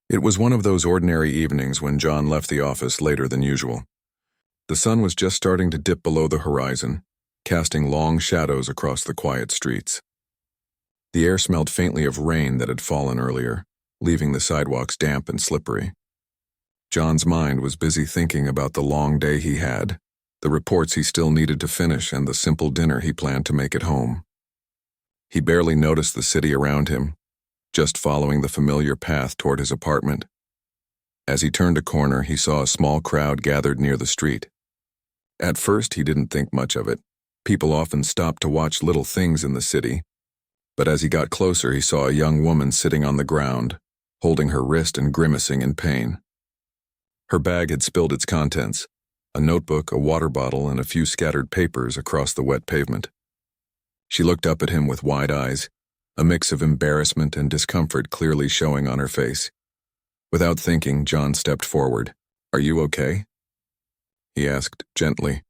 It was one of those ordinary evenings when John left the office later than usual. The sun was just starting to dip below the horizon, casting long shadows across the quiet streets. The air smelled faintly of rain that had fallen earlier, leaving the sidewalks damp and slippery. John's mind was busy thinking about the long day he had, the reports he still needed to finish, and the simple dinner he planned to make at home. He barely noticed the city around him, just following the familiar path toward his apartment. As he turned a corner, he saw a small crowd gathered near the street. At first, he didn't think much of it. People often stopped to watch little things in the city. But as he got closer, he saw a young woman sitting on the ground, holding her wrist and grimacing in pain. Her bag had spilled its contents, a notebook, a water bottle, and a few scattered papers across the wet pavement. She looked up at him with wide eyes, a mix of embarrassment and discomfort clearly showing on her face. Without thinking, John stepped forward. "Are you okay?" he asked gently.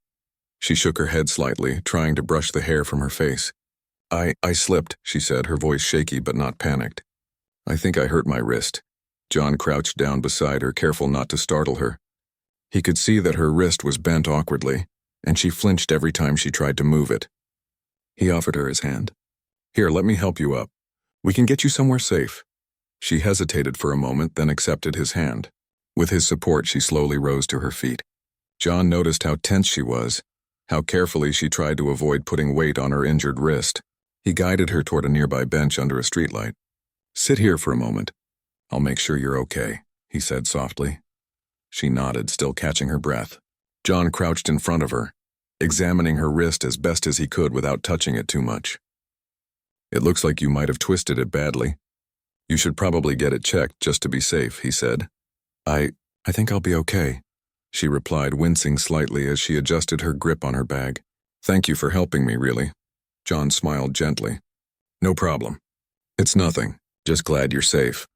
She shook her head slightly, trying to brush the hair from her face. I slipped," she said, her voice shaky but not panicked. "I think I hurt my wrist." John crouched down beside her, careful not to startle her. He could see that her wrist was bent awkwardly, and she flinched every time she tried to move it. He offered her his hand. "Here, let me help you up. We can get you somewhere safe." She hesitated for a moment, then accepted his hand. With his support, she slowly rose to her feet. John noticed how tense she was, how carefully she tried to avoid putting weight on her injured wrist. He guided her toward a nearby bench under a streetlight. "Sit here for a moment. I'll make sure you're okay," he said softly. She nodded, still catching her breath. John crouched in front of her, examining her wrist as best as he could without touching it too much. "It looks like you might have twisted it badly. You should probably get it checked just to be safe," he said. I think I'll be okay," she replied, wincing slightly as she adjusted her grip on her bag. "Thank you for helping me, really." John smiled gently. "No problem. It's nothing. Just glad you're safe."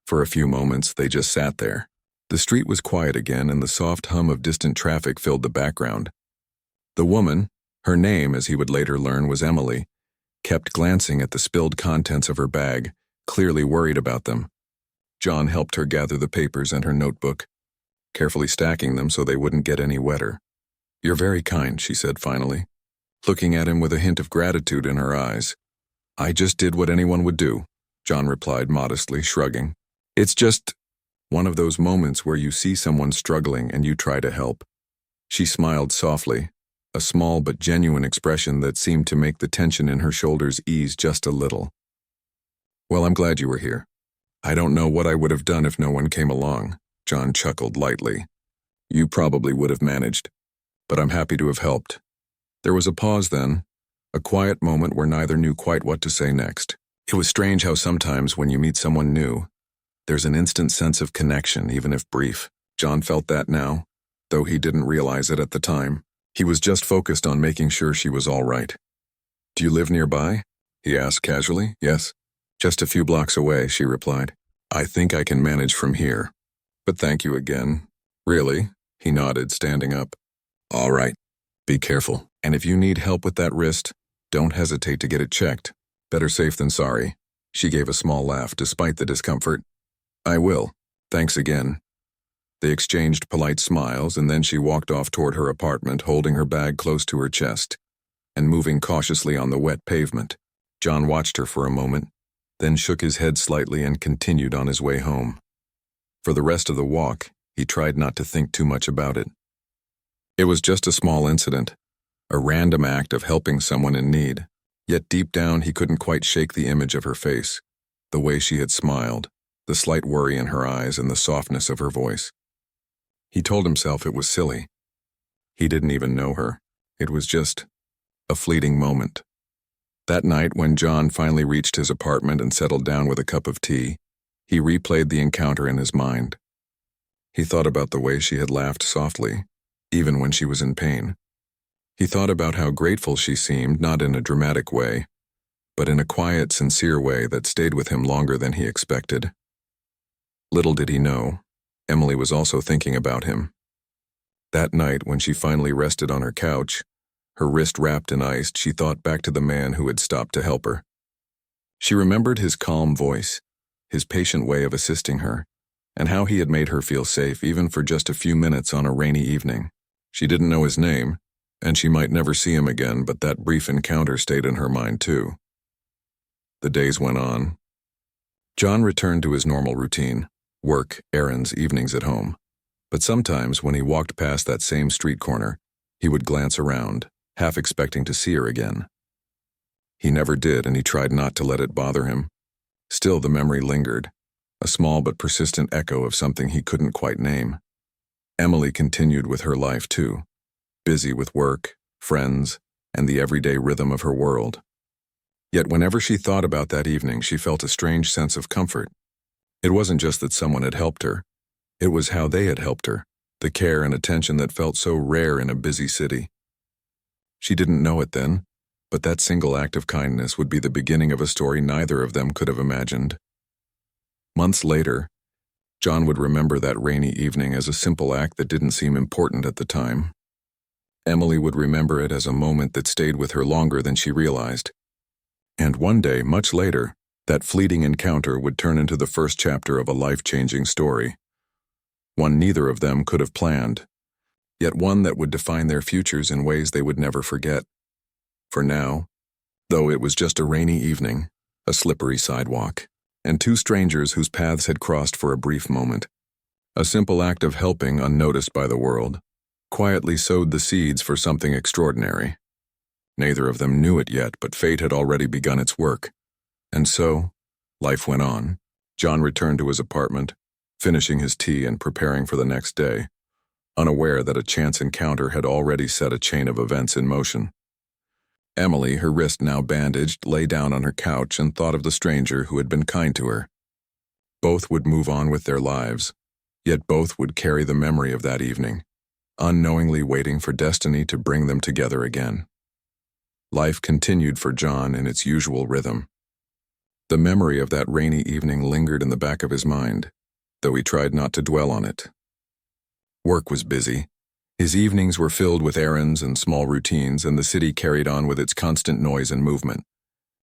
For a few moments, they just sat there. The street was quiet again, and the soft hum of distant traffic filled the background. The woman, her name, as he would later learn, was Emily, kept glancing at the spilled contents of her bag, clearly worried about them. John helped her gather the papers and her notebook, carefully stacking them so they wouldn't get any wetter. "You're very kind," she said finally, looking at him with a hint of gratitude in her eyes. "I just did what anyone would do," John replied modestly, shrugging. "It's just one of those moments where you see someone struggling and you try to help." She smiled softly, a small but genuine expression that seemed to make the tension in her shoulders ease just a little. "Well, I'm glad you were here. I don't know what I would have done if no one came along," John chuckled lightly. "You probably would have managed, but I'm happy to have helped." There was a pause then, a quiet moment where neither knew quite what to say next. It was strange how sometimes when you meet someone new, there's an instant sense of connection, even if brief. John felt that now, though he didn't realize it at the time. He was just focused on making sure she was all right. "Do you live nearby?" he asked casually. "Yes. Just a few blocks away," she replied. "I think I can manage from here. But thank you again." "Really?" he nodded, standing up. "All right. Be careful. And if you need help with that wrist, don't hesitate to get it checked. Better safe than sorry." She gave a small laugh despite the discomfort. "I will. Thanks again." They exchanged polite smiles, and then she walked off toward her apartment, holding her bag close to her chest and moving cautiously on the wet pavement. John watched her for a moment, then shook his head slightly and continued on his way home. For the rest of the walk, he tried not to think too much about it. It was just a small incident, a random act of helping someone in need, yet deep down he couldn't quite shake the image of her face, the way she had smiled, the slight worry in her eyes and the softness of her voice. He told himself it was silly. He didn't even know her. It was just a fleeting moment. That night, when John finally reached his apartment and settled down with a cup of tea, he replayed the encounter in his mind. He thought about the way she had laughed softly, even when she was in pain. He thought about how grateful she seemed, not in a dramatic way, but in a quiet, sincere way that stayed with him longer than he expected. Little did he know, Emily was also thinking about him. That night, when she finally rested on her couch, her wrist wrapped and iced, she thought back to the man who had stopped to help her. She remembered his calm voice, his patient way of assisting her, and how he had made her feel safe even for just a few minutes on a rainy evening. She didn't know his name, and she might never see him again, but that brief encounter stayed in her mind too. The days went on. John returned to his normal routine: work, errands, evenings at home. But sometimes, when he walked past that same street corner, he would glance around, half expecting to see her again. He never did, and he tried not to let it bother him. Still, the memory lingered, a small but persistent echo of something he couldn't quite name. Emily continued with her life too, busy with work, friends, and the everyday rhythm of her world. Yet whenever she thought about that evening, she felt a strange sense of comfort. It wasn't just that someone had helped her. It was how they had helped her, the care and attention that felt so rare in a busy city. She didn't know it then, but that single act of kindness would be the beginning of a story neither of them could have imagined. Months later, John would remember that rainy evening as a simple act that didn't seem important at the time. Emily would remember it as a moment that stayed with her longer than she realized. And one day, much later, that fleeting encounter would turn into the first chapter of a life-changing story. One neither of them could have planned, yet one that would define their futures in ways they would never forget. For now, though it was just a rainy evening, a slippery sidewalk, and two strangers whose paths had crossed for a brief moment, a simple act of helping unnoticed by the world quietly sowed the seeds for something extraordinary. Neither of them knew it yet, but fate had already begun its work. And so, life went on. John returned to his apartment, finishing his tea and preparing for the next day, unaware that a chance encounter had already set a chain of events in motion. Emily, her wrist now bandaged, lay down on her couch and thought of the stranger who had been kind to her. Both would move on with their lives, yet both would carry the memory of that evening, unknowingly waiting for destiny to bring them together again. Life continued for John in its usual rhythm. The memory of that rainy evening lingered in the back of his mind, though he tried not to dwell on it. Work was busy. His evenings were filled with errands and small routines, and the city carried on with its constant noise and movement.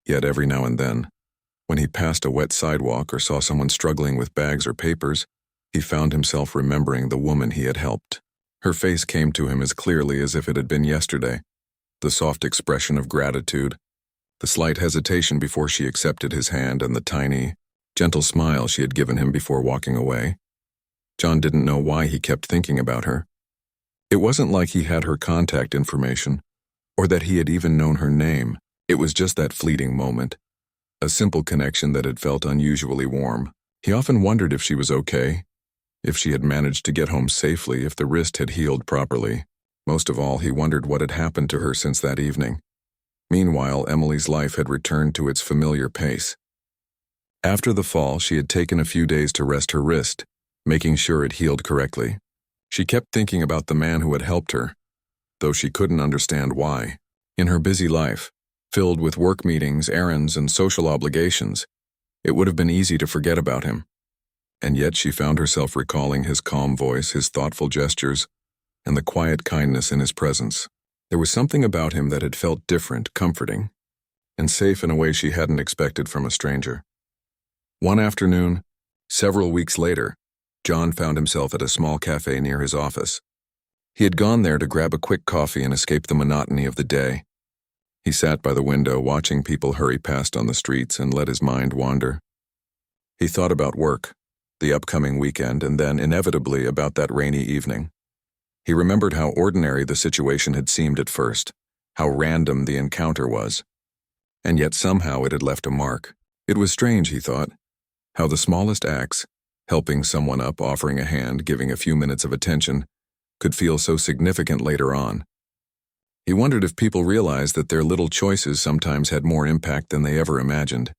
Yet every now and then, when he passed a wet sidewalk or saw someone struggling with bags or papers, he found himself remembering the woman he had helped. Her face came to him as clearly as if it had been yesterday, the soft expression of gratitude, the slight hesitation before she accepted his hand, and the tiny, gentle smile she had given him before walking away. John didn't know why he kept thinking about her. It wasn't like he had her contact information, or that he had even known her name. It was just that fleeting moment, a simple connection that had felt unusually warm. He often wondered if she was okay, if she had managed to get home safely, if the wrist had healed properly. Most of all, he wondered what had happened to her since that evening. Meanwhile, Emily's life had returned to its familiar pace. After the fall, she had taken a few days to rest her wrist, making sure it healed correctly. She kept thinking about the man who had helped her, though she couldn't understand why. In her busy life, filled with work meetings, errands, and social obligations, it would have been easy to forget about him. And yet she found herself recalling his calm voice, his thoughtful gestures, and the quiet kindness in his presence. There was something about him that had felt different, comforting, and safe in a way she hadn't expected from a stranger. One afternoon, several weeks later, John found himself at a small cafe near his office. He had gone there to grab a quick coffee and escape the monotony of the day. He sat by the window watching people hurry past on the streets and let his mind wander. He thought about work, the upcoming weekend, and then, inevitably, about that rainy evening. He remembered how ordinary the situation had seemed at first, how random the encounter was. And yet somehow it had left a mark. It was strange, he thought, how the smallest acts, helping someone up, offering a hand, giving a few minutes of attention, could feel so significant later on. He wondered if people realized that their little choices sometimes had more impact than they ever imagined.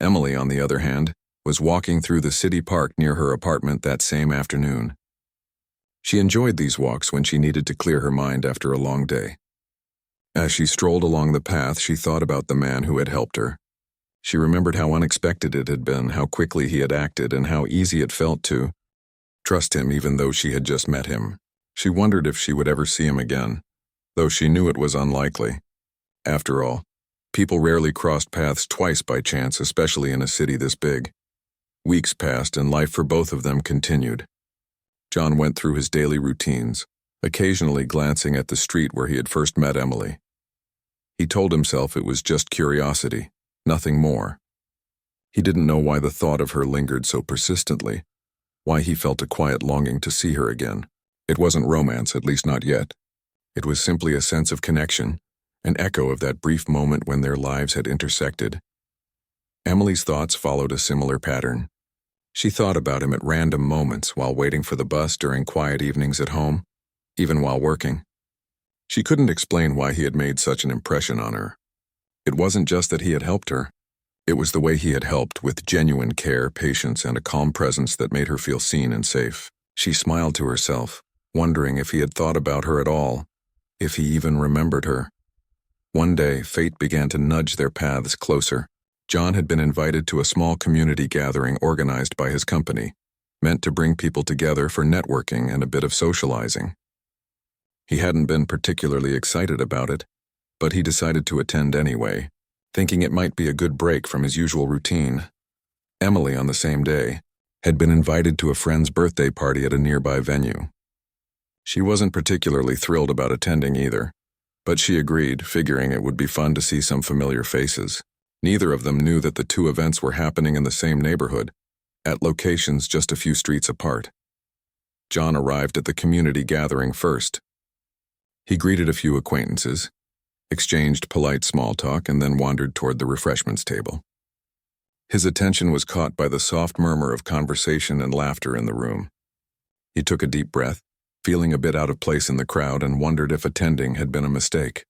Emily, on the other hand, was walking through the city park near her apartment that same afternoon. She enjoyed these walks when she needed to clear her mind after a long day. As she strolled along the path, she thought about the man who had helped her. She remembered how unexpected it had been, how quickly he had acted, and how easy it felt to trust him even though she had just met him. She wondered if she would ever see him again, though she knew it was unlikely. After all, people rarely crossed paths twice by chance, especially in a city this big. Weeks passed and life for both of them continued. John went through his daily routines, occasionally glancing at the street where he had first met Emily. He told himself it was just curiosity, nothing more. He didn't know why the thought of her lingered so persistently, why he felt a quiet longing to see her again. It wasn't romance, at least not yet. It was simply a sense of connection, an echo of that brief moment when their lives had intersected. Emily's thoughts followed a similar pattern. She thought about him at random moments while waiting for the bus during quiet evenings at home, even while working. She couldn't explain why he had made such an impression on her. It wasn't just that he had helped her. It was the way he had helped with genuine care, patience, and a calm presence that made her feel seen and safe. She smiled to herself, wondering if he had thought about her at all, if he even remembered her. One day, fate began to nudge their paths closer. John had been invited to a small community gathering organized by his company, meant to bring people together for networking and a bit of socializing. He hadn't been particularly excited about it, but he decided to attend anyway, thinking it might be a good break from his usual routine. Emily, on the same day, had been invited to a friend's birthday party at a nearby venue. She wasn't particularly thrilled about attending either, but she agreed, figuring it would be fun to see some familiar faces. Neither of them knew that the two events were happening in the same neighborhood, at locations just a few streets apart. John arrived at the community gathering first. He greeted a few acquaintances, exchanged polite small talk, and then wandered toward the refreshments table. His attention was caught by the soft murmur of conversation and laughter in the room. He took a deep breath, feeling a bit out of place in the crowd, and wondered if attending had been a mistake.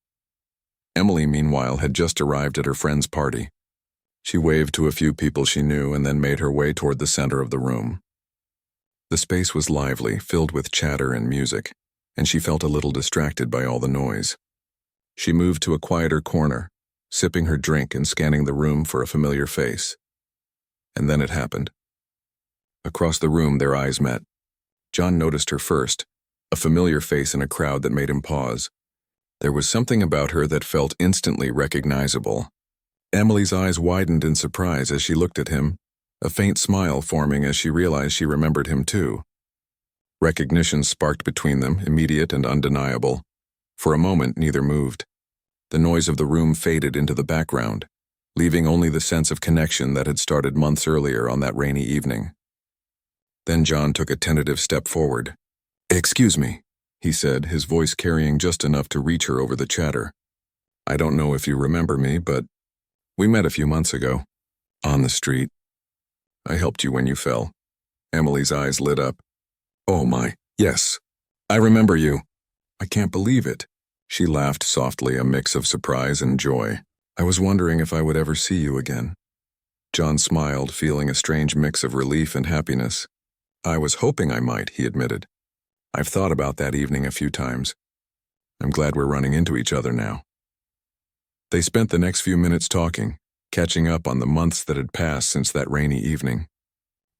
Emily, meanwhile, had just arrived at her friend's party. She waved to a few people she knew and then made her way toward the center of the room. The space was lively, filled with chatter and music, and she felt a little distracted by all the noise. She moved to a quieter corner, sipping her drink and scanning the room for a familiar face. And then it happened. Across the room, their eyes met. John noticed her first, a familiar face in a crowd that made him pause. There was something about her that felt instantly recognizable. Emily's eyes widened in surprise as she looked at him, a faint smile forming as she realized she remembered him too. Recognition sparked between them, immediate and undeniable. For a moment, neither moved. The noise of the room faded into the background, leaving only the sense of connection that had started months earlier on that rainy evening. Then John took a tentative step forward. "Excuse me," he said, his voice carrying just enough to reach her over the chatter. "I don't know if you remember me, but we met a few months ago, on the street. I helped you when you fell." Emily's eyes lit up. "Oh my, yes. I remember you. I can't believe it." She laughed softly, a mix of surprise and joy. "I was wondering if I would ever see you again." John smiled, feeling a strange mix of relief and happiness. "I was hoping I might," he admitted. "I've thought about that evening a few times. I'm glad we're running into each other now." They spent the next few minutes talking, catching up on the months that had passed since that rainy evening.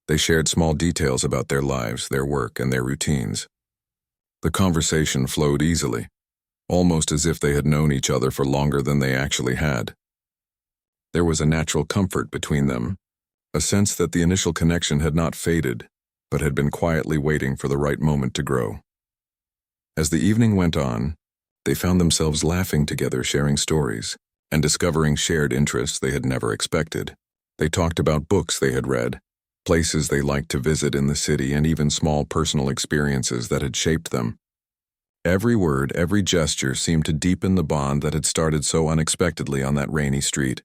They shared small details about their lives, their work, and their routines. The conversation flowed easily, almost as if they had known each other for longer than they actually had. There was a natural comfort between them, a sense that the initial connection had not faded, but had been quietly waiting for the right moment to grow. As the evening went on, they found themselves laughing together, sharing stories, and discovering shared interests they had never expected. They talked about books they had read, places they liked to visit in the city, and even small personal experiences that had shaped them. Every word, every gesture seemed to deepen the bond that had started so unexpectedly on that rainy street.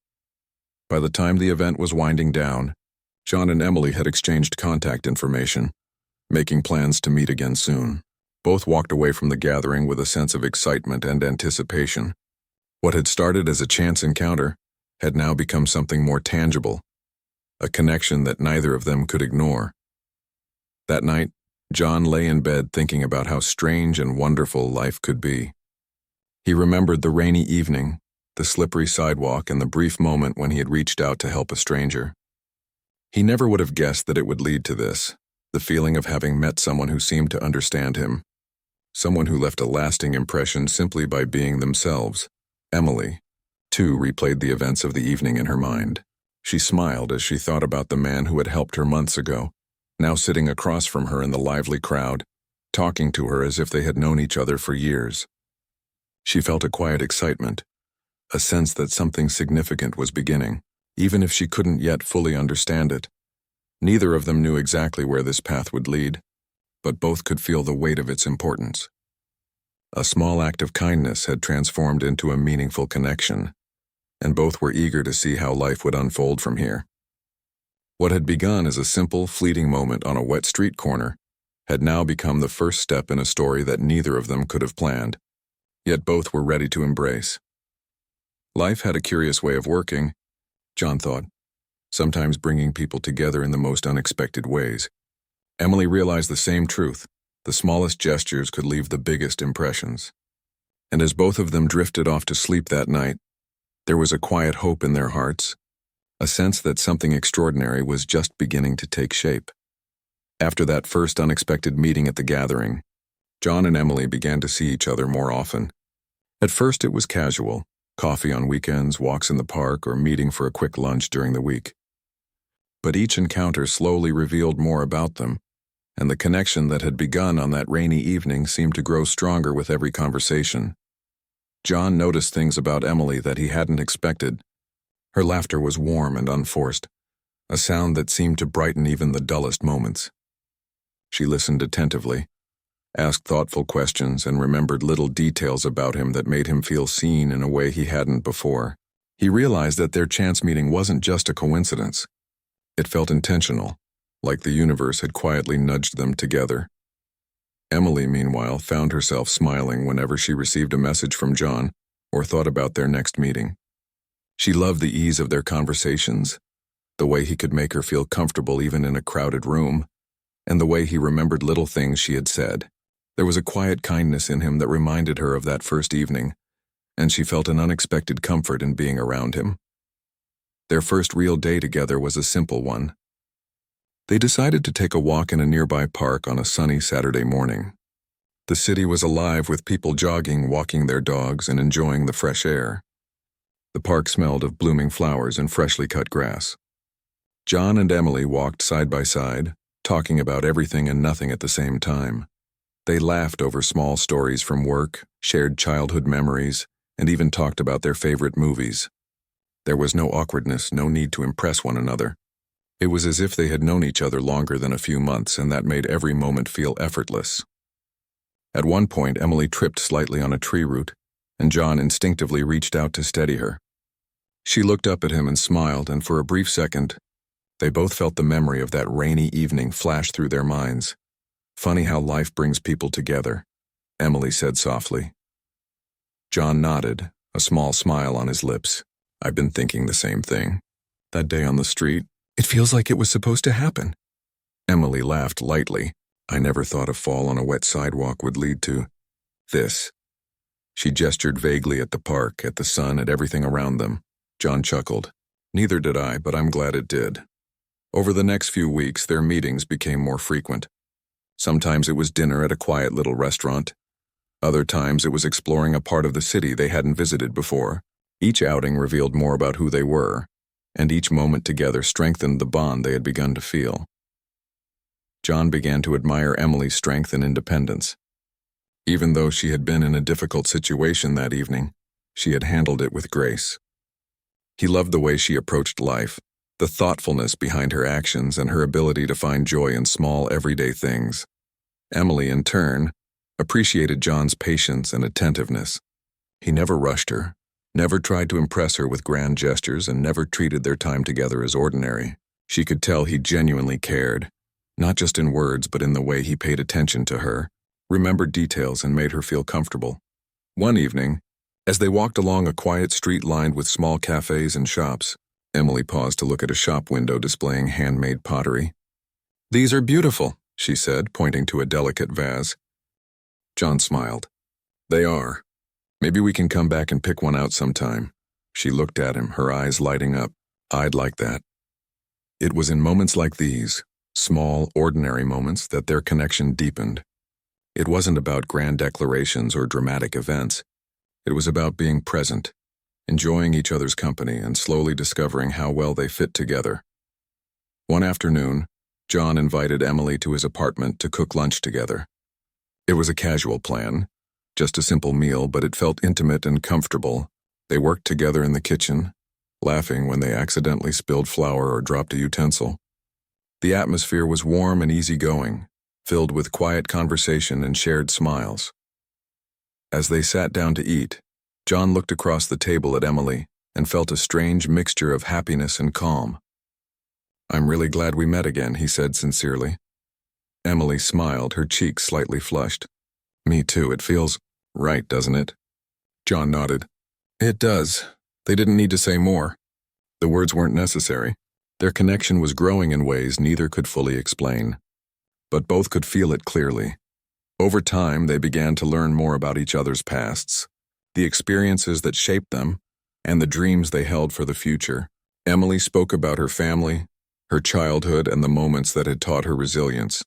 By the time the event was winding down, John and Emily had exchanged contact information, making plans to meet again soon. Both walked away from the gathering with a sense of excitement and anticipation. What had started as a chance encounter had now become something more tangible, a connection that neither of them could ignore. That night, John lay in bed thinking about how strange and wonderful life could be. He remembered the rainy evening, the slippery sidewalk, and the brief moment when he had reached out to help a stranger. He never would have guessed that it would lead to this, the feeling of having met someone who seemed to understand him, someone who left a lasting impression simply by being themselves. Emily, too, replayed the events of the evening in her mind. She smiled as she thought about the man who had helped her months ago, now sitting across from her in the lively crowd, talking to her as if they had known each other for years. She felt a quiet excitement, a sense that something significant was beginning, even if she couldn't yet fully understand it. Neither of them knew exactly where this path would lead, but both could feel the weight of its importance. A small act of kindness had transformed into a meaningful connection, and both were eager to see how life would unfold from here. What had begun as a simple, fleeting moment on a wet street corner had now become the first step in a story that neither of them could have planned, yet both were ready to embrace. Life had a curious way of working, John thought, sometimes bringing people together in the most unexpected ways. Emily realized the same truth. The smallest gestures could leave the biggest impressions. And as both of them drifted off to sleep that night, there was a quiet hope in their hearts, a sense that something extraordinary was just beginning to take shape. After that first unexpected meeting at the gathering, John and Emily began to see each other more often. At first it was casual, coffee on weekends, walks in the park, or meeting for a quick lunch during the week. But each encounter slowly revealed more about them, and the connection that had begun on that rainy evening seemed to grow stronger with every conversation. John noticed things about Emily that he hadn't expected. Her laughter was warm and unforced, a sound that seemed to brighten even the dullest moments. She listened attentively, asked thoughtful questions, and remembered little details about him that made him feel seen in a way he hadn't before. He realized that their chance meeting wasn't just a coincidence. It felt intentional, like the universe had quietly nudged them together. Emily, meanwhile, found herself smiling whenever she received a message from John or thought about their next meeting. She loved the ease of their conversations, the way he could make her feel comfortable even in a crowded room, and the way he remembered little things she had said. There was a quiet kindness in him that reminded her of that first evening, and she felt an unexpected comfort in being around him. Their first real day together was a simple one. They decided to take a walk in a nearby park on a sunny Saturday morning. The city was alive with people jogging, walking their dogs, and enjoying the fresh air. The park smelled of blooming flowers and freshly cut grass. John and Emily walked side by side, talking about everything and nothing at the same time. They laughed over small stories from work, shared childhood memories, and even talked about their favorite movies. There was no awkwardness, no need to impress one another. It was as if they had known each other longer than a few months, and that made every moment feel effortless. At one point, Emily tripped slightly on a tree root, and John instinctively reached out to steady her. She looked up at him and smiled, and for a brief second, they both felt the memory of that rainy evening flash through their minds. "Funny how life brings people together," Emily said softly. John nodded, a small smile on his lips. "I've been thinking the same thing. That day on the street, it feels like it was supposed to happen." Emily laughed lightly. "I never thought a fall on a wet sidewalk would lead to this." She gestured vaguely at the park, at the sun, at everything around them. John chuckled. "Neither did I, but I'm glad it did." Over the next few weeks, their meetings became more frequent. Sometimes it was dinner at a quiet little restaurant. Other times it was exploring a part of the city they hadn't visited before. Each outing revealed more about who they were, and each moment together strengthened the bond they had begun to feel. John began to admire Emily's strength and independence. Even though she had been in a difficult situation that evening, she had handled it with grace. He loved the way she approached life, the thoughtfulness behind her actions, and her ability to find joy in small, everyday things. Emily, in turn, appreciated John's patience and attentiveness. He never rushed her, never tried to impress her with grand gestures, and never treated their time together as ordinary. She could tell he genuinely cared, not just in words but in the way he paid attention to her, remembered details, and made her feel comfortable. One evening, as they walked along a quiet street lined with small cafes and shops, Emily paused to look at a shop window displaying handmade pottery. "These are beautiful," she said, pointing to a delicate vase. John smiled. "They are. Maybe we can come back and pick one out sometime." She looked at him, her eyes lighting up. "I'd like that." It was in moments like these, small, ordinary moments, that their connection deepened. It wasn't about grand declarations or dramatic events. It was about being present, enjoying each other's company and slowly discovering how well they fit together. One afternoon, John invited Emily to his apartment to cook lunch together. It was a casual plan, just a simple meal, but it felt intimate and comfortable. They worked together in the kitchen, laughing when they accidentally spilled flour or dropped a utensil. The atmosphere was warm and easygoing, filled with quiet conversation and shared smiles. As they sat down to eat, John looked across the table at Emily and felt a strange mixture of happiness and calm. "I'm really glad we met again," he said sincerely. Emily smiled, her cheeks slightly flushed. "Me too, it feels right, doesn't it?" John nodded. "It does. They didn't need to say more." The words weren't necessary. Their connection was growing in ways neither could fully explain. But both could feel it clearly. Over time, they began to learn more about each other's pasts, the experiences that shaped them, and the dreams they held for the future. Emily spoke about her family, her childhood, and the moments that had taught her resilience.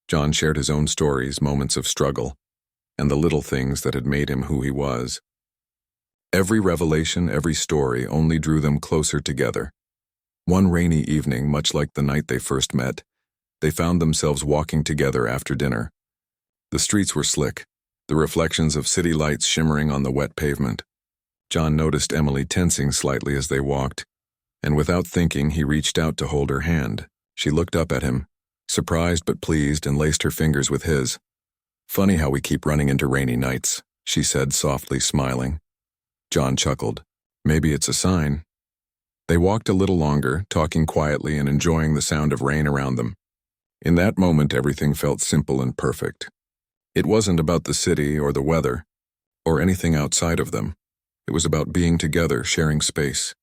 John shared his own stories, moments of struggle, and the little things that had made him who he was. Every revelation, every story only drew them closer together. One rainy evening, much like the night they first met, they found themselves walking together after dinner. The streets were slick, the reflections of city lights shimmering on the wet pavement. John noticed Emily tensing slightly as they walked, and without thinking, he reached out to hold her hand. She looked up at him, surprised but pleased, and laced her fingers with his. "Funny how we keep running into rainy nights," she said, softly smiling. John chuckled. "Maybe it's a sign." They walked a little longer, talking quietly and enjoying the sound of rain around them. In that moment, everything felt simple and perfect. It wasn't about the city or the weather, or anything outside of them. It was about being together, sharing space,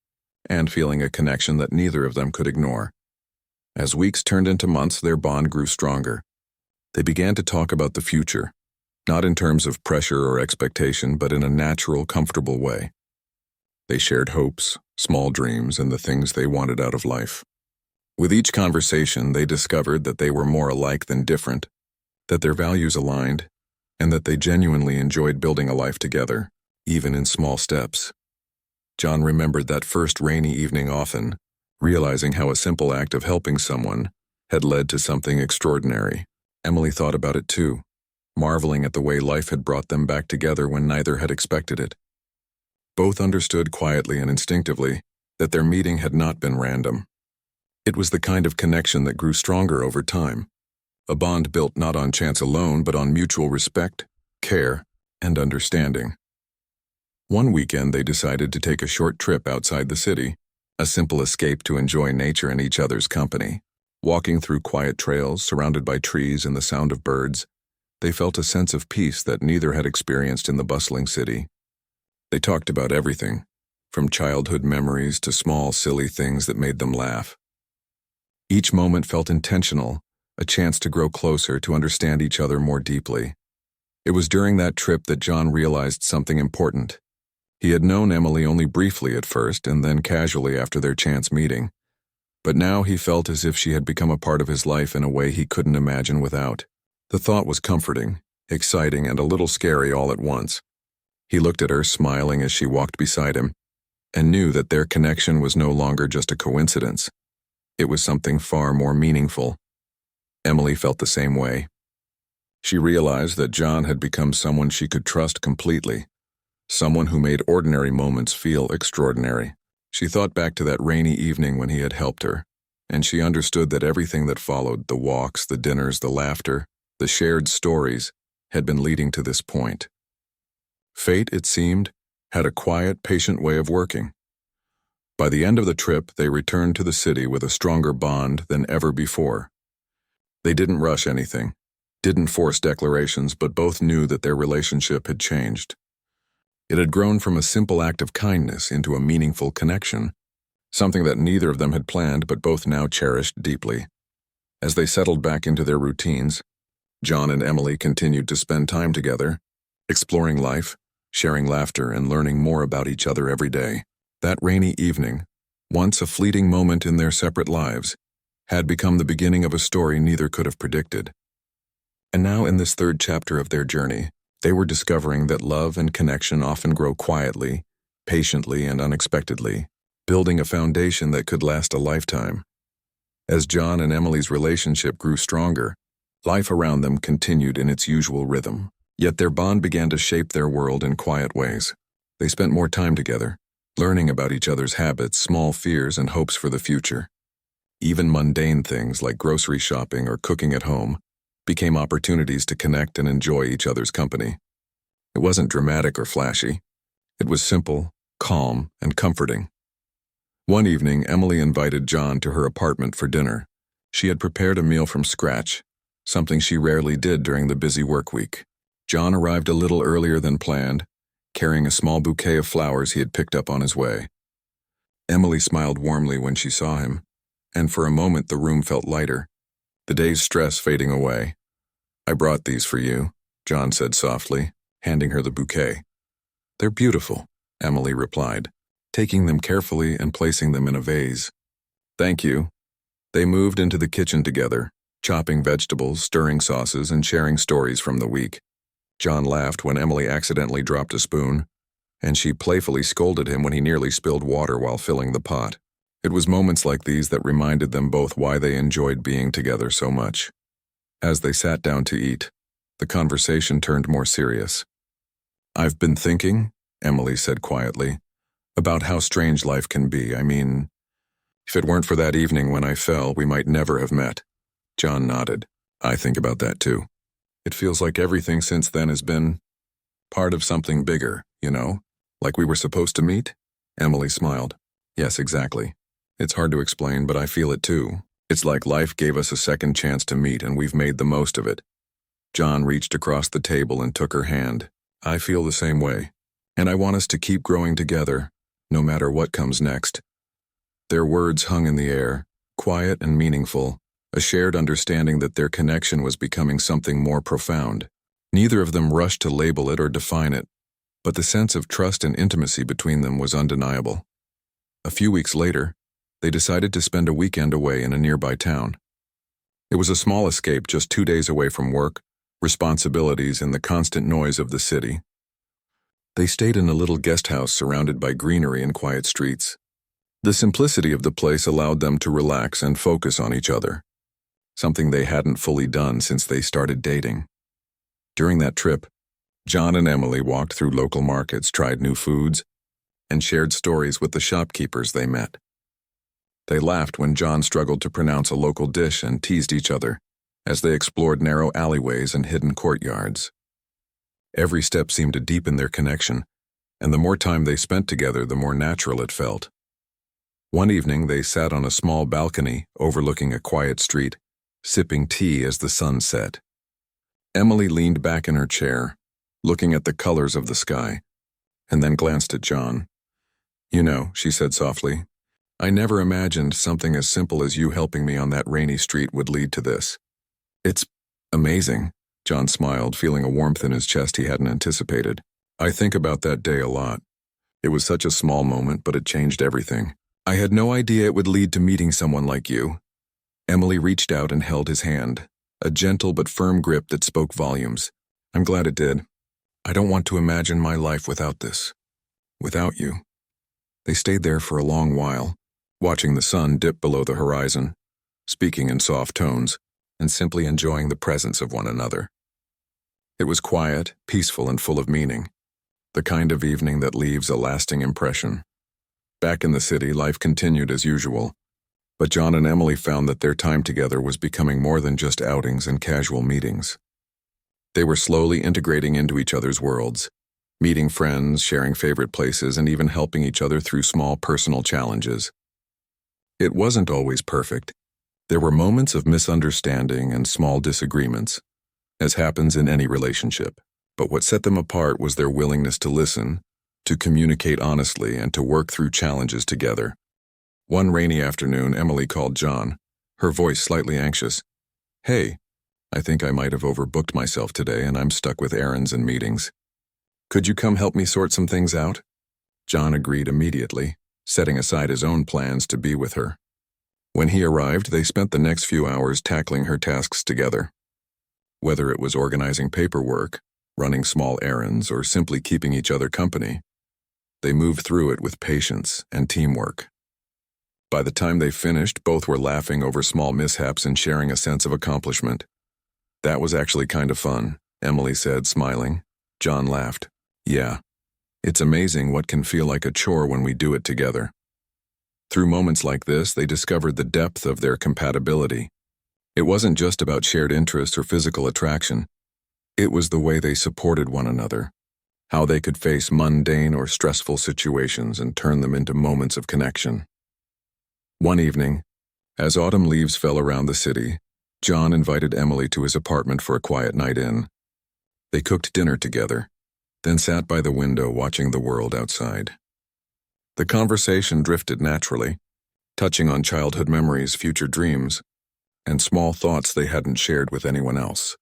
and feeling a connection that neither of them could ignore. As weeks turned into months, their bond grew stronger. They began to talk about the future, not in terms of pressure or expectation, but in a natural, comfortable way. They shared hopes, small dreams, and the things they wanted out of life. With each conversation, they discovered that they were more alike than different, that their values aligned, and that they genuinely enjoyed building a life together, even in small steps. John remembered that first rainy evening often, realizing how a simple act of helping someone had led to something extraordinary. Emily thought about it too, marveling at the way life had brought them back together when neither had expected it. Both understood quietly and instinctively that their meeting had not been random. It was the kind of connection that grew stronger over time, a bond built not on chance alone, but on mutual respect, care, and understanding. One weekend, they decided to take a short trip outside the city, a simple escape to enjoy nature and each other's company. Walking through quiet trails surrounded by trees and the sound of birds, they felt a sense of peace that neither had experienced in the bustling city. They talked about everything, from childhood memories to small, silly things that made them laugh. Each moment felt intentional, a chance to grow closer, to understand each other more deeply. It was during that trip that John realized something important. He had known Emily only briefly at first and then casually after their chance meeting. But now he felt as if she had become a part of his life in a way he couldn't imagine without. The thought was comforting, exciting, and a little scary all at once. He looked at her, smiling as she walked beside him, and knew that their connection was no longer just a coincidence. It was something far more meaningful. Emily felt the same way. She realized that John had become someone she could trust completely, someone who made ordinary moments feel extraordinary. She thought back to that rainy evening when he had helped her, and she understood that everything that followed, the walks, the dinners, the laughter, the shared stories, had been leading to this point. Fate, it seemed, had a quiet, patient way of working. By the end of the trip, they returned to the city with a stronger bond than ever before. They didn't rush anything, didn't force declarations, but both knew that their relationship had changed. It had grown from a simple act of kindness into a meaningful connection, something that neither of them had planned but both now cherished deeply. As they settled back into their routines, John and Emily continued to spend time together, exploring life, sharing laughter, and learning more about each other every day. That rainy evening, once a fleeting moment in their separate lives, had become the beginning of a story neither could have predicted. And now in this third chapter of their journey, they were discovering that love and connection often grow quietly, patiently and unexpectedly, building a foundation that could last a lifetime. As John and Emily's relationship grew stronger, life around them continued in its usual rhythm. Yet their bond began to shape their world in quiet ways. They spent more time together, learning about each other's habits, small fears, and hopes for the future. Even mundane things like grocery shopping or cooking at home became opportunities to connect and enjoy each other's company. It wasn't dramatic or flashy. It was simple, calm, and comforting. One evening, Emily invited John to her apartment for dinner. She had prepared a meal from scratch, something she rarely did during the busy work week. John arrived a little earlier than planned, carrying a small bouquet of flowers he had picked up on his way. Emily smiled warmly when she saw him, and for a moment the room felt lighter, the day's stress fading away. "I brought these for you," John said softly, handing her the bouquet. "They're beautiful," Emily replied, taking them carefully and placing them in a vase. "Thank you." They moved into the kitchen together, chopping vegetables, stirring sauces, and sharing stories from the week. John laughed when Emily accidentally dropped a spoon, and she playfully scolded him when he nearly spilled water while filling the pot. It was moments like these that reminded them both why they enjoyed being together so much. As they sat down to eat, the conversation turned more serious. "I've been thinking," Emily said quietly, "about how strange life can be. I mean, if it weren't for that evening when I fell, we might never have met." John nodded. "I think about that too. It feels like everything since then has been part of something bigger, like we were supposed to meet?" Emily smiled. "Yes, exactly. It's hard to explain, but I feel it too. It's like life gave us a second chance to meet and we've made the most of it." John reached across the table and took her hand. "I feel the same way, and I want us to keep growing together, no matter what comes next." Their words hung in the air, quiet and meaningful, a shared understanding that their connection was becoming something more profound. Neither of them rushed to label it or define it, but the sense of trust and intimacy between them was undeniable. A few weeks later, they decided to spend a weekend away in a nearby town. It was a small escape just 2 days away from work, responsibilities, and the constant noise of the city. They stayed in a little guest house surrounded by greenery and quiet streets. The simplicity of the place allowed them to relax and focus on each other, something they hadn't fully done since they started dating. During that trip, John and Emily walked through local markets, tried new foods, and shared stories with the shopkeepers they met. They laughed when John struggled to pronounce a local dish and teased each other as they explored narrow alleyways and hidden courtyards. Every step seemed to deepen their connection, and the more time they spent together, the more natural it felt. One evening, they sat on a small balcony overlooking a quiet street, sipping tea as the sun set. Emily leaned back in her chair, looking at the colors of the sky, and then glanced at John. She said softly, "I never imagined something as simple as you helping me on that rainy street would lead to this." "It's amazing," John smiled, feeling a warmth in his chest he hadn't anticipated. "I think about that day a lot. It was such a small moment, but it changed everything. I had no idea it would lead to meeting someone like you." Emily reached out and held his hand, a gentle but firm grip that spoke volumes. "I'm glad it did. I don't want to imagine my life without this. Without you." They stayed there for a long while, watching the sun dip below the horizon, speaking in soft tones, and simply enjoying the presence of one another. It was quiet, peaceful, and full of meaning, the kind of evening that leaves a lasting impression. Back in the city, life continued as usual, but John and Emily found that their time together was becoming more than just outings and casual meetings. They were slowly integrating into each other's worlds, meeting friends, sharing favorite places, and even helping each other through small personal challenges. It wasn't always perfect. There were moments of misunderstanding and small disagreements, as happens in any relationship. But what set them apart was their willingness to listen, to communicate honestly, and to work through challenges together. One rainy afternoon, Emily called John, her voice slightly anxious. "Hey, I think I might have overbooked myself today and I'm stuck with errands and meetings. Could you come help me sort some things out?" John agreed immediately, setting aside his own plans to be with her. When he arrived, they spent the next few hours tackling her tasks together. Whether it was organizing paperwork, running small errands, or simply keeping each other company, They moved through it with patience and teamwork. By the time they finished, both were laughing over small mishaps and sharing a sense of accomplishment. "That was actually kind of fun," Emily said, smiling. John laughed. "Yeah. It's amazing what can feel like a chore when we do it together." Through moments like this, they discovered the depth of their compatibility. It wasn't just about shared interests or physical attraction. It was the way they supported one another, how they could face mundane or stressful situations and turn them into moments of connection. One evening, as autumn leaves fell around the city, John invited Emily to his apartment for a quiet night in. They cooked dinner together, then sat by the window watching the world outside. The conversation drifted naturally, touching on childhood memories, future dreams, and small thoughts they hadn't shared with anyone else.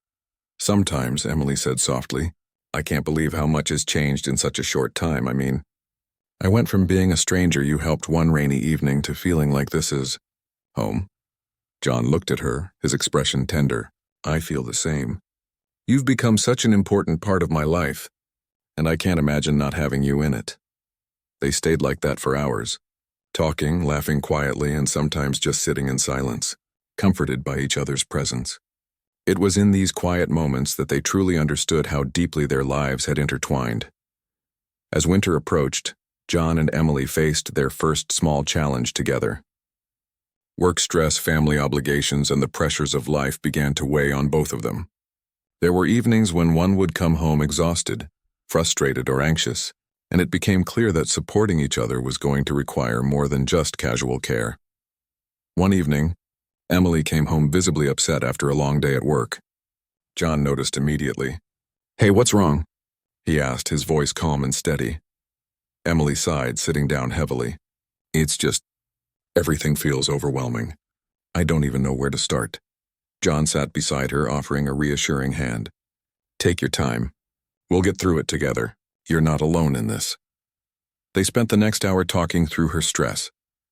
Sometimes, Emily said softly, "I can't believe how much has changed in such a short time. I went from being a stranger you helped one rainy evening to feeling like this is home." John looked at her, his expression tender. "I feel the same. You've become such an important part of my life, and I can't imagine not having you in it." They stayed like that for hours, talking, laughing quietly, and sometimes just sitting in silence, comforted by each other's presence. It was in these quiet moments that they truly understood how deeply their lives had intertwined. As winter approached, John and Emily faced their first small challenge together. Work stress, family obligations, and the pressures of life began to weigh on both of them. There were evenings when one would come home exhausted, frustrated, or anxious, and it became clear that supporting each other was going to require more than just casual care. One evening, Emily came home visibly upset after a long day at work. John noticed immediately. "Hey, what's wrong?" he asked, his voice calm and steady. Emily sighed, sitting down heavily. "It's just, everything feels overwhelming. I don't even know where to start." John sat beside her, offering a reassuring hand. "Take your time. We'll get through it together. You're not alone in this." They spent the next hour talking through her stress,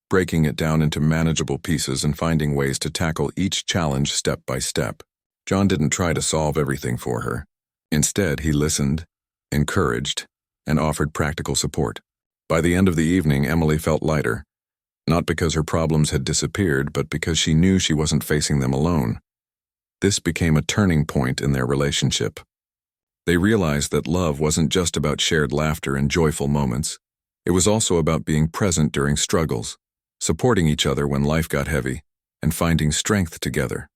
breaking it down into manageable pieces and finding ways to tackle each challenge step by step. John didn't try to solve everything for her. Instead, he listened, encouraged, and offered practical support. By the end of the evening, Emily felt lighter, not because her problems had disappeared, but because she knew she wasn't facing them alone. This became a turning point in their relationship. They realized that love wasn't just about shared laughter and joyful moments. It was also about being present during struggles, supporting each other when life got heavy, and finding strength together.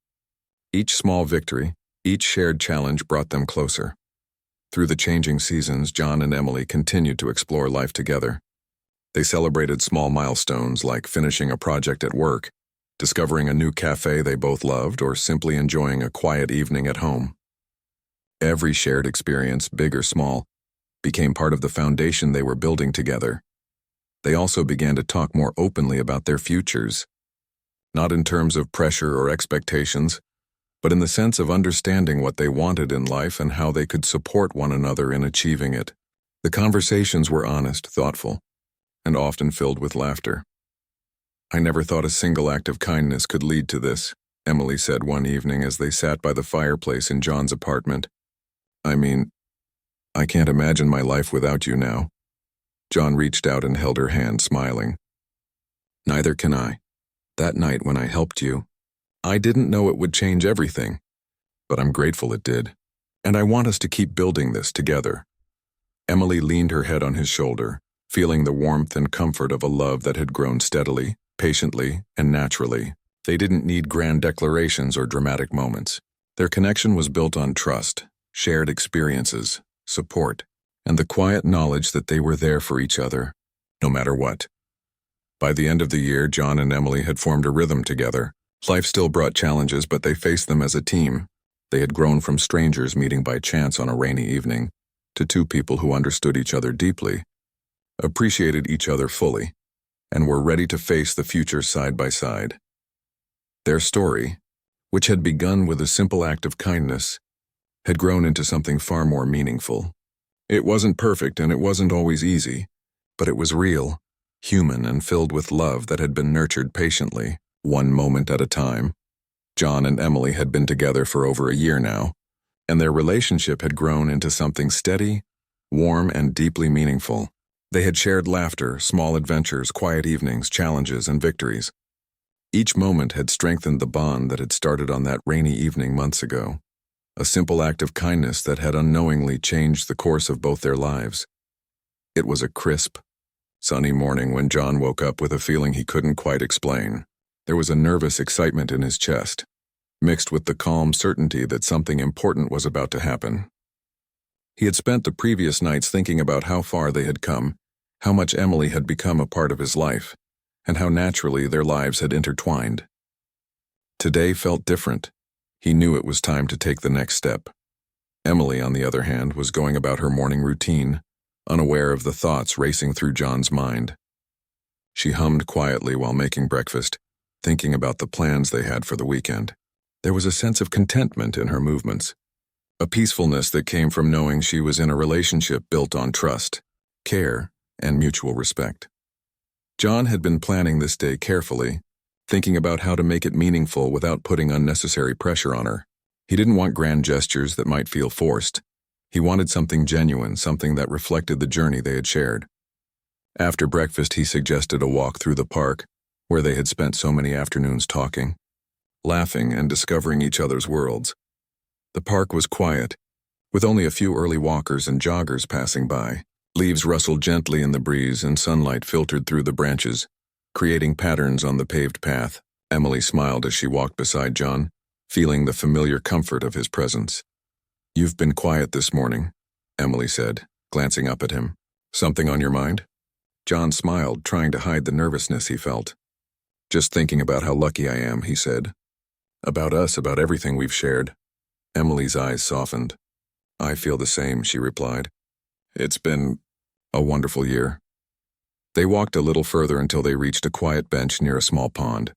Each small victory, each shared challenge brought them closer. Through the changing seasons, John and Emily continued to explore life together. They celebrated small milestones like finishing a project at work, discovering a new cafe they both loved, or simply enjoying a quiet evening at home. Every shared experience, big or small, became part of the foundation they were building together. They also began to talk more openly about their futures, not in terms of pressure or expectations, but in the sense of understanding what they wanted in life and how they could support one another in achieving it. The conversations were honest, thoughtful, and often filled with laughter. "I never thought a single act of kindness could lead to this," Emily said one evening as they sat by the fireplace in John's apartment. I can't imagine my life without you now." John reached out and held her hand, smiling. "Neither can I. That night when I helped you, I didn't know it would change everything, but I'm grateful it did. And I want us to keep building this together." Emily leaned her head on his shoulder, feeling the warmth and comfort of a love that had grown steadily, patiently, and naturally. They didn't need grand declarations or dramatic moments. Their connection was built on trust, shared experiences, support, and the quiet knowledge that they were there for each other, no matter what. By the end of the year, John and Emily had formed a rhythm together. Life still brought challenges, but they faced them as a team. They had grown from strangers meeting by chance on a rainy evening to two people who understood each other deeply, appreciated each other fully, and were ready to face the future side by side. Their story, which had begun with a simple act of kindness, had grown into something far more meaningful. It wasn't perfect and it wasn't always easy, but it was real, human, and filled with love that had been nurtured patiently, one moment at a time. John and Emily had been together for over a year now, and their relationship had grown into something steady, warm, and deeply meaningful. They had shared laughter, small adventures, quiet evenings, challenges, and victories. Each moment had strengthened the bond that had started on that rainy evening months ago, a simple act of kindness that had unknowingly changed the course of both their lives. It was a crisp, sunny morning when John woke up with a feeling he couldn't quite explain. There was a nervous excitement in his chest, mixed with the calm certainty that something important was about to happen. He had spent the previous nights thinking about how far they had come, how much Emily had become a part of his life, and how naturally their lives had intertwined. Today felt different. He knew it was time to take the next step. Emily, on the other hand, was going about her morning routine, unaware of the thoughts racing through John's mind. She hummed quietly while making breakfast, thinking about the plans they had for the weekend. There was a sense of contentment in her movements, a peacefulness that came from knowing she was in a relationship built on trust, care, and mutual respect. John had been planning this day carefully, thinking about how to make it meaningful without putting unnecessary pressure on her. He didn't want grand gestures that might feel forced. He wanted something genuine, something that reflected the journey they had shared. After breakfast, he suggested a walk through the park, where they had spent so many afternoons talking, laughing and discovering each other's worlds. The park was quiet, with only a few early walkers and joggers passing by. Leaves rustled gently in the breeze and sunlight filtered through the branches, creating patterns on the paved path. Emily smiled as she walked beside John, feeling the familiar comfort of his presence. "You've been quiet this morning," Emily said, glancing up at him. "Something on your mind?" John smiled, trying to hide the nervousness he felt. "Just thinking about how lucky I am," he said. "About us, about everything we've shared." Emily's eyes softened. "I feel the same," she replied. "It's been a wonderful year." They walked a little further until they reached a quiet bench near a small pond.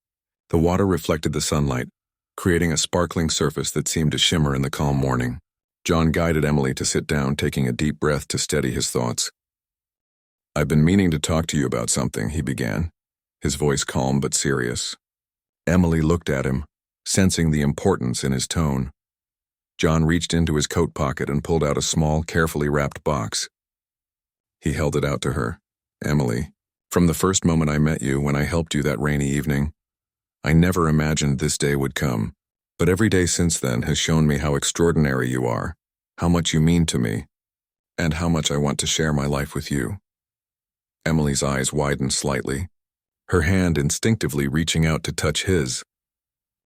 The water reflected the sunlight, creating a sparkling surface that seemed to shimmer in the calm morning. John guided Emily to sit down, taking a deep breath to steady his thoughts. "I've been meaning to talk to you about something," he began, his voice calm but serious. Emily looked at him, sensing the importance in his tone. John reached into his coat pocket and pulled out a small, carefully wrapped box. He held it out to her. "Emily, from the first moment I met you, when I helped you that rainy evening, I never imagined this day would come, but every day since then has shown me how extraordinary you are, how much you mean to me, and how much I want to share my life with you." Emily's eyes widened slightly, her hand instinctively reaching out to touch his.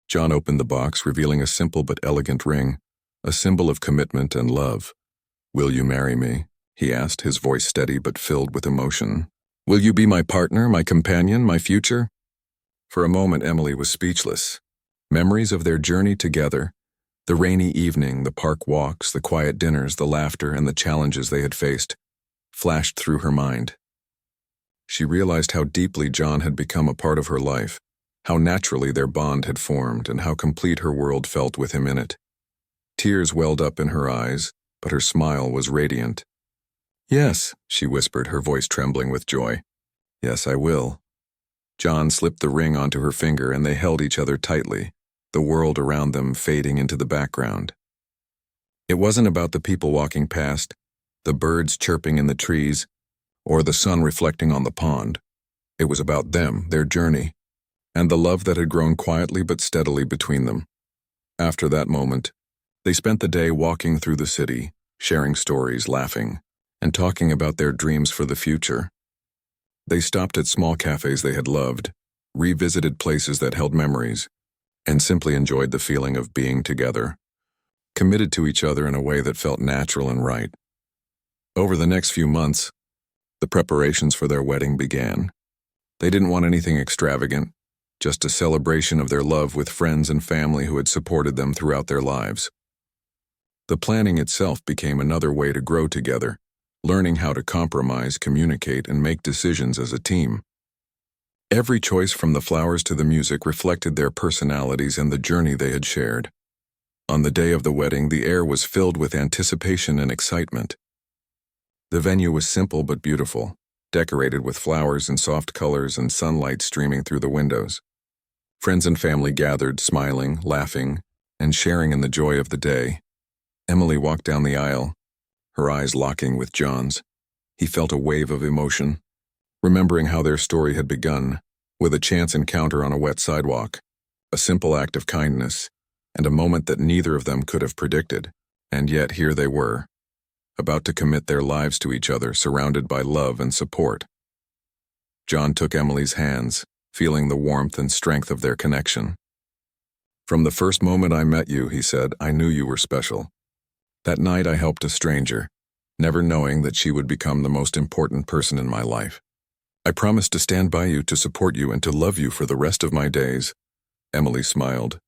John opened the box, revealing a simple but elegant ring, a symbol of commitment and love. "Will you marry me?" he asked, his voice steady but filled with emotion. "Will you be my partner, my companion, my future?" For a moment, Emily was speechless. Memories of their journey together, the rainy evening, the park walks, the quiet dinners, the laughter, and the challenges they had faced, flashed through her mind. She realized how deeply John had become a part of her life, how naturally their bond had formed, and how complete her world felt with him in it. Tears welled up in her eyes, but her smile was radiant. "Yes," she whispered, her voice trembling with joy. "Yes, I will." John slipped the ring onto her finger and they held each other tightly, the world around them fading into the background. It wasn't about the people walking past, the birds chirping in the trees, or the sun reflecting on the pond. It was about them, their journey, and the love that had grown quietly but steadily between them. After that moment, they spent the day walking through the city, sharing stories, laughing, and talking about their dreams for the future. They stopped at small cafes they had loved, revisited places that held memories, and simply enjoyed the feeling of being together, committed to each other in a way that felt natural and right. Over the next few months, the preparations for their wedding began. They didn't want anything extravagant, just a celebration of their love with friends and family who had supported them throughout their lives. The planning itself became another way to grow together, learning how to compromise, communicate, and make decisions as a team. Every choice from the flowers to the music reflected their personalities and the journey they had shared. On the day of the wedding, the air was filled with anticipation and excitement. The venue was simple but beautiful, decorated with flowers and soft colors and sunlight streaming through the windows. Friends and family gathered, smiling, laughing, and sharing in the joy of the day. Emily walked down the aisle, her eyes locking with John's. He felt a wave of emotion, remembering how their story had begun, with a chance encounter on a wet sidewalk, a simple act of kindness, and a moment that neither of them could have predicted. And yet here they were, about to commit their lives to each other, surrounded by love and support. John took Emily's hands, feeling the warmth and strength of their connection. "From the first moment I met you," he said, "I knew you were special. That night I helped a stranger, never knowing that she would become the most important person in my life. I promised to stand by you, to support you, and to love you for the rest of my days." Emily smiled,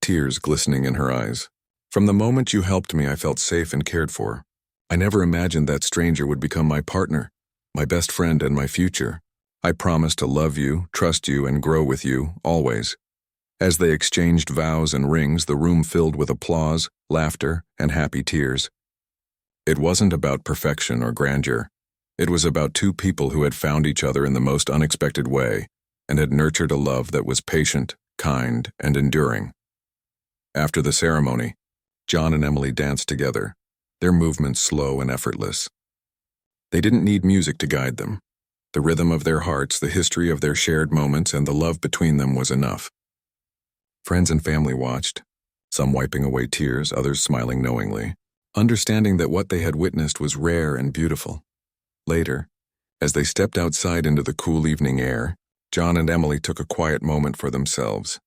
tears glistening in her eyes. "From the moment you helped me, I felt safe and cared for. I never imagined that stranger would become my partner, my best friend, and my future. I promised to love you, trust you, and grow with you, always." As they exchanged vows and rings, the room filled with applause, laughter, and happy tears. It wasn't about perfection or grandeur. It was about two people who had found each other in the most unexpected way and had nurtured a love that was patient, kind, and enduring. After the ceremony, John and Emily danced together, their movements slow and effortless. They didn't need music to guide them. The rhythm of their hearts, the history of their shared moments, and the love between them was enough. Friends and family watched, some wiping away tears, others smiling knowingly, understanding that what they had witnessed was rare and beautiful. Later, as they stepped outside into the cool evening air, John and Emily took a quiet moment for themselves.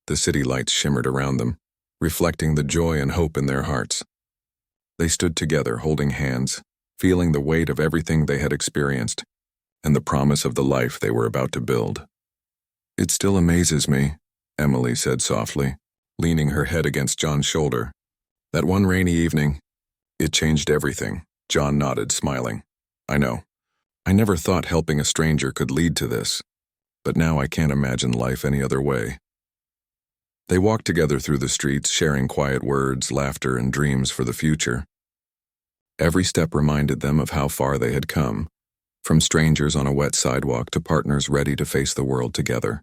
The city lights shimmered around them, reflecting the joy and hope in their hearts. They stood together, holding hands, feeling the weight of everything they had experienced and the promise of the life they were about to build. "It still amazes me," Emily said softly, leaning her head against John's shoulder. "That one rainy evening, it changed everything." John nodded, smiling. "I know. I never thought helping a stranger could lead to this, but now I can't imagine life any other way." They walked together through the streets, sharing quiet words, laughter, and dreams for the future. Every step reminded them of how far they had come, from strangers on a wet sidewalk to partners ready to face the world together.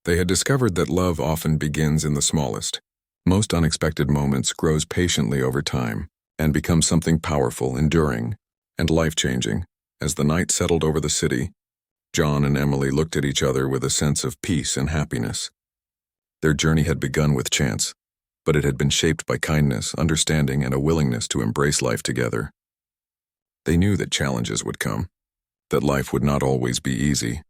They had discovered that love often begins in the smallest, most unexpected moments, grows patiently over time, and becomes something powerful, enduring, and life-changing. As the night settled over the city, John and Emily looked at each other with a sense of peace and happiness. Their journey had begun with chance, but it had been shaped by kindness, understanding, and a willingness to embrace life together. They knew that challenges would come, that life would not always be easy,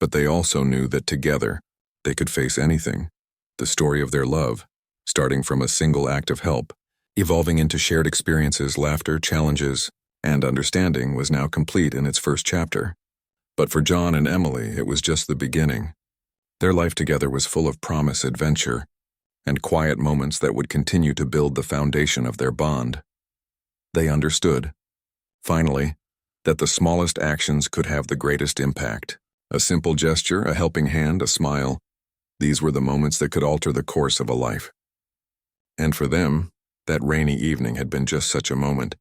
but they also knew that together they could face anything. The story of their love, starting from a single act of help, evolving into shared experiences, laughter, challenges, and understanding, was now complete in its first chapter. But for John and Emily, it was just the beginning. Their life together was full of promise, adventure, and quiet moments that would continue to build the foundation of their bond. They understood, finally, that the smallest actions could have the greatest impact. A simple gesture, a helping hand, a smile. These were the moments that could alter the course of a life. And for them, that rainy evening had been just such a moment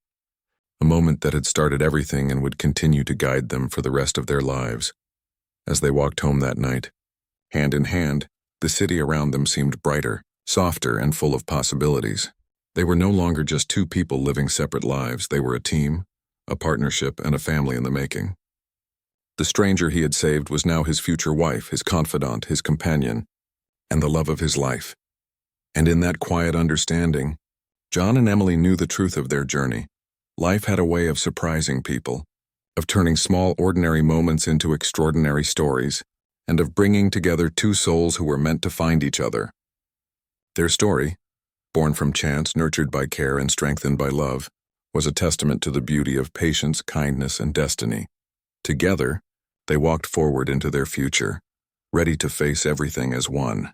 that had started everything and would continue to guide them for the rest of their lives. As they walked home that night, hand in hand, the city around them seemed brighter, softer, and full of possibilities. They were no longer just two people living separate lives. They were a team, a partnership, and a family in the making. The stranger he had saved was now his future wife, his confidant, his companion, and the love of his life. And in that quiet understanding, John and Emily knew the truth of their journey. Life had a way of surprising people, of turning small, ordinary moments into extraordinary stories, and of bringing together two souls who were meant to find each other. Their story, born from chance, nurtured by care, and strengthened by love, was a testament to the beauty of patience, kindness, and destiny. Together, they walked forward into their future, ready to face everything as one.